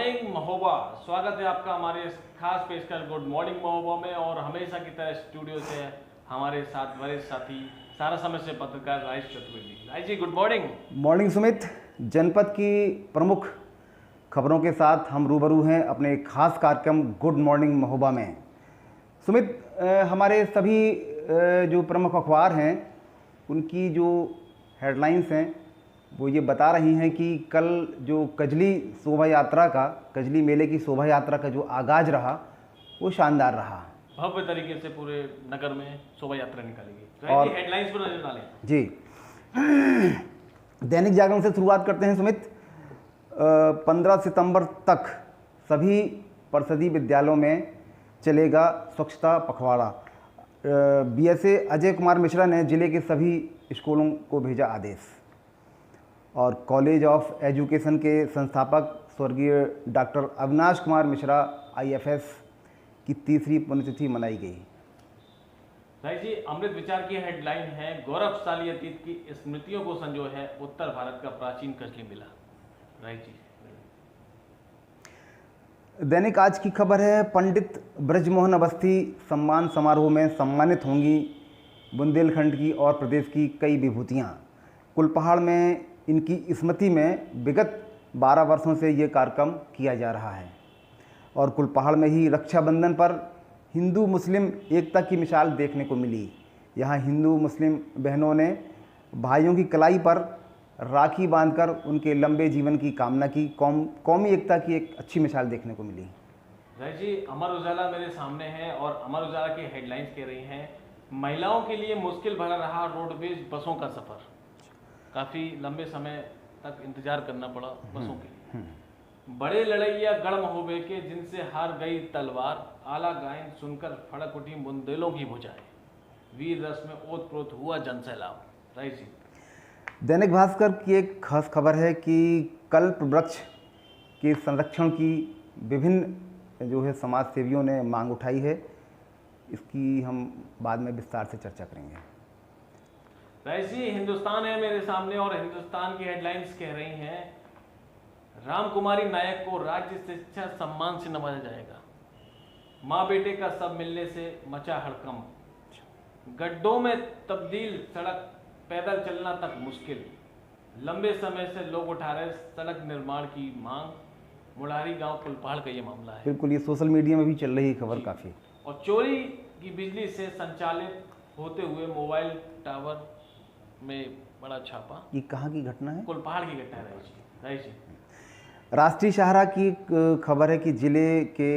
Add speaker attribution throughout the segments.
Speaker 1: Morning Mahoba. स्वागत है आपका हमारे इस खास पेशकश गुड मॉर्निंग महोबा में। और हमेशा की तरह स्टूडियो से हमारे साथ वरिष्ठ साथी सारा समय से पत्रकार Rajesh Chaturvedi. Rajesh ji good morning.
Speaker 2: Morning Sumit. जनपद की प्रमुख खबरों के साथ हम रूबरू हैं अपने एक खास कार्यक्रम गुड मॉर्निंग महोबा में। सुमित, हमारे सभी जो प्रमुख अखबार हैं उनकी जो हेडलाइंस हैं वो ये बता रही हैं कि कल जो कजली शोभा यात्रा का, कजली मेले की शोभा यात्रा का जो आगाज़ रहा वो शानदार रहा।
Speaker 1: भव्य तरीके से पूरे नगर में शोभा यात्रा निकाली गई। और हेडलाइंस पर नजर डालें
Speaker 2: जी। दैनिक जागरण से शुरुआत करते हैं सुमित। 15 सितंबर तक सभी परिषदीय विद्यालयों में चलेगा स्वच्छता पखवाड़ा। बीएसए अजय कुमार मिश्रा ने जिले के सभी स्कूलों को भेजा आदेश। और कॉलेज ऑफ एजुकेशन के संस्थापक स्वर्गीय डॉक्टर अविनाश कुमार मिश्रा आईएफएस की 3री पुण्यतिथि मनाई गई।
Speaker 1: राय जी, अमृत विचार की हेडलाइन है गौरवशाली अतीत की स्मृतियों को संजो है उत्तर भारत का प्राचीन कजली मेला। राय जी,
Speaker 2: दैनिक आज की खबर है पंडित ब्रजमोहन अवस्थी सम्मान समारोह में सम्मानित होंगी बुंदेलखंड की और प्रदेश की कई विभूतियां। कुलपहाड़ में इनकी स्मृति में विगत 12 वर्षों से ये कार्यक्रम किया जा रहा है। और कुलपहाड़ में ही रक्षाबंधन पर हिंदू मुस्लिम एकता की मिसाल देखने को मिली। यहाँ हिंदू मुस्लिम बहनों ने भाइयों की कलाई पर राखी बांधकर उनके लंबे जीवन की कामना की। कौमी एकता की एक अच्छी मिसाल देखने को मिली।
Speaker 1: राय जी, अमर उजाला मेरे सामने है और अमर उजाला की हेडलाइंस कह रही हैं महिलाओं के लिए मुश्किल भरा रहा रोडवेज बसों का सफर। काफी लंबे समय तक इंतजार करना पड़ा बसों के लिए। बड़े लड़ैया गढ़ महोबे के जिनसे हार गई तलवार, आला गायन सुनकर फड़क उठी बुंदेलों की भुजाएं, वीर रस में ओत प्रोत हुआ जनसैलाब। राय जी,
Speaker 2: दैनिक भास्कर की एक खास खबर है कि कल्प वृक्ष के संरक्षण की विभिन्न जो है समाज सेवियों ने मांग उठाई है। इसकी हम बाद में विस्तार से चर्चा करेंगे।
Speaker 1: राय जी, हिंदुस्तान है मेरे सामने और हिंदुस्तान की हेडलाइंस कह रही हैं रामकुमारी नायक को राज्य शिक्षा सम्मान से नवाजा जाएगा। माँ बेटे का सब मिलने से मचा हड़कंप। गड्ढों में तब्दील सड़क, पैदल चलना तक मुश्किल। लंबे समय से लोग उठा रहे सड़क निर्माण की मांग। मुड़ारी गांव कुलपहाड़ का ये मामला है।
Speaker 2: बिल्कुल, ये सोशल मीडिया में भी चल रही खबर काफ़ी।
Speaker 1: और चोरी की बिजली से संचालित होते हुए मोबाइल टावर में बड़ा छापा।
Speaker 2: ये कहाँ की घटना है?
Speaker 1: कुलपहाड़ की घटना है। राय जी,
Speaker 2: राष्ट्रीय सहारा की खबर है कि जिले के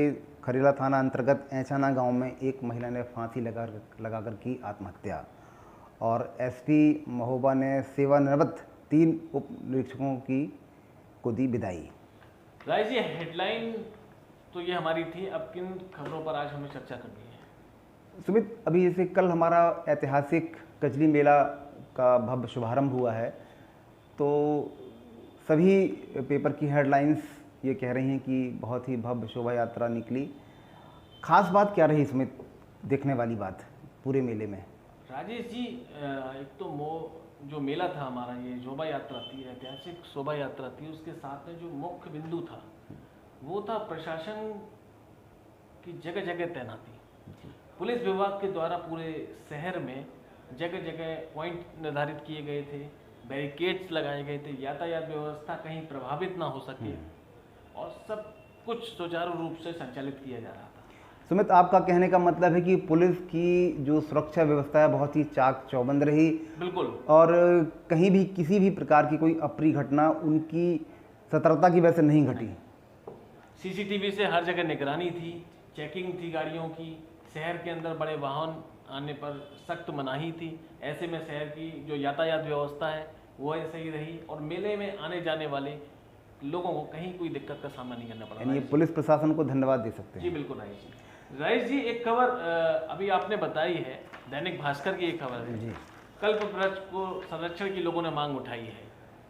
Speaker 2: खरेला थाना अंतर्गत ऐचाना गांव में एक महिला ने फांसी लगाकर की आत्महत्या। और एसपी महोबा ने सेवानिवृत्त 3 उप निरीक्षकों को दी विदाई।
Speaker 1: राय जी, हेडलाइन तो ये हमारी थी। अब किन खबरों पर आज हमें चर्चा करनी है?
Speaker 2: सुमित, अभी जैसे कल हमारा ऐतिहासिक कजली मेला का भव्य शुभारंभ हुआ है, तो सभी पेपर की हेडलाइंस ये कह रही हैं कि बहुत ही भव्य शोभा यात्रा निकली। खास बात क्या रही सुमित, देखने वाली बात पूरे मेले में?
Speaker 1: राजेश जी, एक तो जो मेला था हमारा, ये शोभा यात्रा थी, ऐतिहासिक शोभा यात्रा थी। उसके साथ में जो मुख्य बिंदु था वो था प्रशासन की जगह जगह तैनाती। पुलिस विभाग के द्वारा पूरे शहर में जगह जगह पॉइंट निर्धारित किए गए थे, बैरिकेड्स लगाए गए थे, यातायात व्यवस्था कहीं प्रभावित ना हो सके और सब कुछ सुचारू रूप से संचालित किया जा रहा था।
Speaker 2: सुमित, आपका कहने का मतलब है कि पुलिस की जो सुरक्षा व्यवस्था है बहुत ही चाक चौबंद रही।
Speaker 1: बिल्कुल।
Speaker 2: और कहीं भी किसी भी प्रकार की कोई अप्रिय घटना उनकी सतर्कता की वजह से नहीं घटी।
Speaker 1: सीसीटीवी से हर जगह निगरानी थी, चेकिंग थी गाड़ियों की। शहर के अंदर बड़े वाहन आने पर सख्त मनाही थी। ऐसे में शहर की जो यातायात व्यवस्था है वो ऐसे ही रही और मेले में आने जाने वाले लोगों को कहीं कोई दिक्कत का सामना नहीं करना पड़ा।
Speaker 2: यानी पुलिस प्रशासन को धन्यवाद दे सकते हैं।
Speaker 1: जी बिल्कुल राजेश जी। राजेश जी, एक खबर अभी आपने बताई है, दैनिक भास्कर की एक खबर है जी। कल्प वृक्ष को संरक्षण की लोगों ने मांग उठाई है।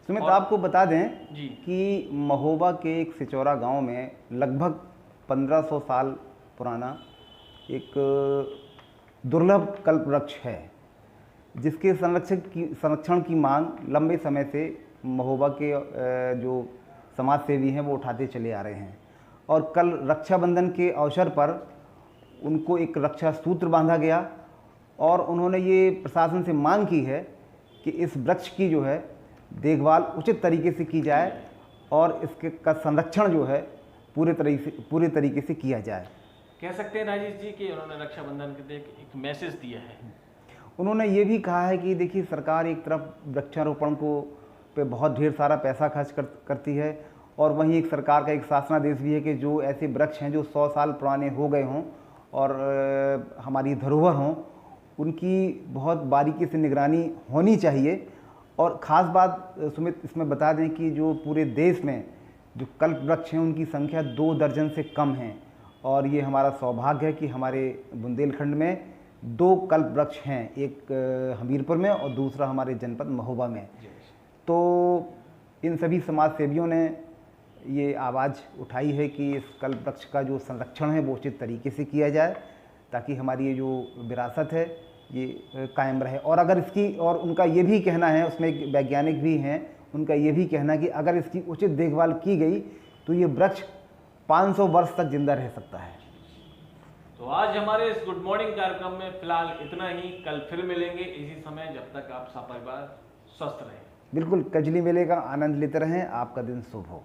Speaker 2: सुमित, आपको बता दें
Speaker 1: जी
Speaker 2: कि महोबा के एक सिचौरा गांव में लगभग 1500 साल पुराना एक दुर्लभ कल्प वृक्ष है, जिसके संरक्षण की मांग लंबे समय से महोबा के जो समाज सेवी हैं वो उठाते चले आ रहे हैं। और कल रक्षाबंधन के अवसर पर उनको एक रक्षा सूत्र बांधा गया और उन्होंने ये प्रशासन से मांग की है कि इस वृक्ष की जो है देखभाल उचित तरीके से की जाए और इसके का संरक्षण जो है पूरे तरीके से किया जाए।
Speaker 1: कह सकते हैं राजेश जी कि उन्होंने रक्षाबंधन के लिए एक मैसेज दिया है।
Speaker 2: उन्होंने ये भी कहा है कि देखिए सरकार एक तरफ वृक्षारोपण को पे बहुत ढेर सारा पैसा खर्च करती है और वहीं एक सरकार का एक शासनादेश भी है कि जो ऐसे वृक्ष हैं जो 100 साल पुराने हो गए हों और हमारी धरोहर हों, उनकी बहुत बारीकी से निगरानी होनी चाहिए। और ख़ास बात सुमित इसमें बता दें कि जो पूरे देश में जो कल्प वृक्ष हैं उनकी संख्या 2 दर्जन से कम है और ये हमारा सौभाग्य है कि हमारे बुंदेलखंड में 2 कल्प वृक्ष हैं, एक हमीरपुर में और दूसरा हमारे जनपद महोबा में। तो इन सभी समाज सेवियों ने ये आवाज़ उठाई है कि इस कल्प वृक्ष का जो संरक्षण है वो उचित तरीके से किया जाए ताकि हमारी ये जो विरासत है ये कायम रहे। और अगर इसकी और उनका ये भी कहना है, उसमें एक वैज्ञानिक भी हैं, उनका ये भी कहना है कि अगर इसकी उचित देखभाल की गई तो ये वृक्ष 500 वर्ष तक जिंदा रह सकता है।
Speaker 1: तो आज हमारे इस गुड मॉर्निंग कार्यक्रम में फिलहाल इतना ही। कल फिर मिलेंगे इसी समय। जब तक आप सपरिवार स्वस्थ रहें।
Speaker 2: बिल्कुल, कजली मेले का आनंद लेते रहें। आपका दिन शुभ हो।